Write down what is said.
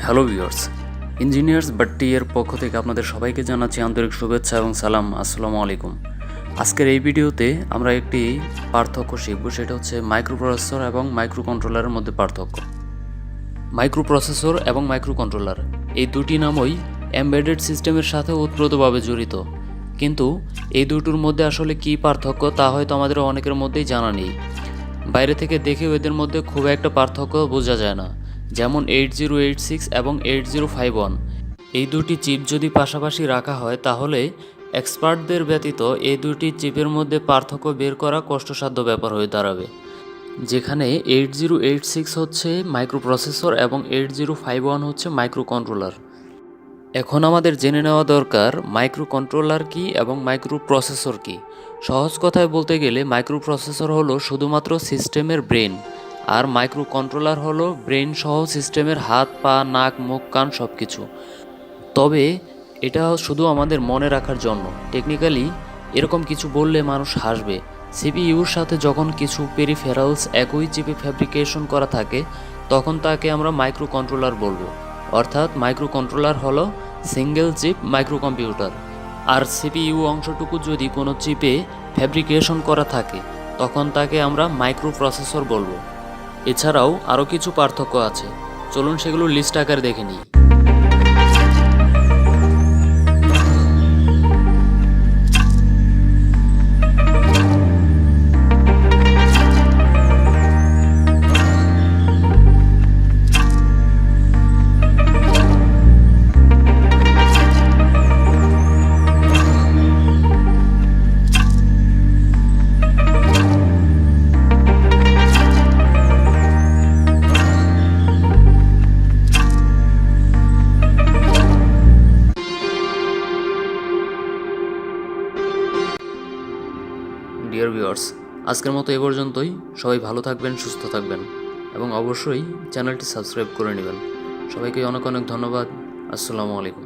Hello viewers, engineers বাট্টি এর পক্ষ থেকে আপনাদের সবাইকে জানাচ্ছি আন্তরিক শুভেচ্ছা এবং সালাম। আসসালামু আলাইকুম। আজকের এই ভিডিওতে আমরা একটি পার্থক্য শিখব, সেটা হচ্ছে মাইক্রোপ্রসেসর এবং মাইক্রোকন্ট্রোলারের মধ্যে পার্থক্য। মাইক্রোপ্রসেসর এবং মাইক্রোকন্ট্রোলার এই দুটি নামই এমবেডেড সিস্টেমের সাথে ওতপ্রোতভাবে জড়িত, কিন্তু এই দুটোর মধ্যে আসলে কী পার্থক্য তা হয়তো আমাদের অনেকের মধ্যেই জানা নেই। বাইরে থেকে দেখেও এদের মধ্যে খুব একটা পার্থক্য বোঝা যায় না। যেমন 8086 এবং 8051 এই দুটি চিপ যদি পাশাপাশি রাখা হয় তাহলে এক্সপার্টদের ব্যতীত এই দুটি চিপের মধ্যে পার্থক্য বের করা কষ্টসাধ্য ব্যাপার হয়ে দাঁড়াবে। যেখানে 8086 হচ্ছে মাইক্রোপ্রসেসর এবং 8051 হচ্ছে মাইক্রোকন্ট্রোলার। এখন আমাদের জেনে নেওয়া দরকার মাইক্রোকন্ট্রোলার কী এবং মাইক্রোপ্রসেসর কী। সহজ কথায় বলতে গেলে মাইক্রোপ্রসেসর হলো শুধুমাত্র সিস্টেমের ব্রেন, আর মাইক্রোকন্ট্রোলার হলো ব্রেন সহ সিস্টেমের হাত, পা, নাক, মুখ, কান সব কিছু। তবে এটা শুধু আমাদের মনে রাখার জন্য। টেকনিক্যালি এরকম কিছু বললে মানুষ হাসবে। সিপিইউর সাথে যখন কিছু পেরিফেরালস একই চিপে ফ্যাব্রিকেশন করা থাকে তখন তাকে আমরা মাইক্রোকন্ট্রোলার বলবো। অর্থাৎ মাইক্রোকন্ট্রোলার হলো সিঙ্গেল চিপ মাইক্রোকম্পিউটার, আর সিপিইউ অংশটুকু যদি কোনো চিপে ফ্যাব্রিকেশন করা থাকে তখন তাকে আমরা মাইক্রোপ্রসেসর বলবো। এছাড়াও আরও কিছু পার্থক্য আছে, চলুন সেগুলো লিস্ট আকারে দেখে নিই। ডিয়ার ভিউয়ার্স, আজকের মতো এ পর্যন্তই। সবাই ভালো থাকবেন, সুস্থ থাকবেন এবং অবশ্যই চ্যানেলটি সাবস্ক্রাইব করে নেবেন। সবাইকে অনেক অনেক ধন্যবাদ। আসসালামু আলাইকুম।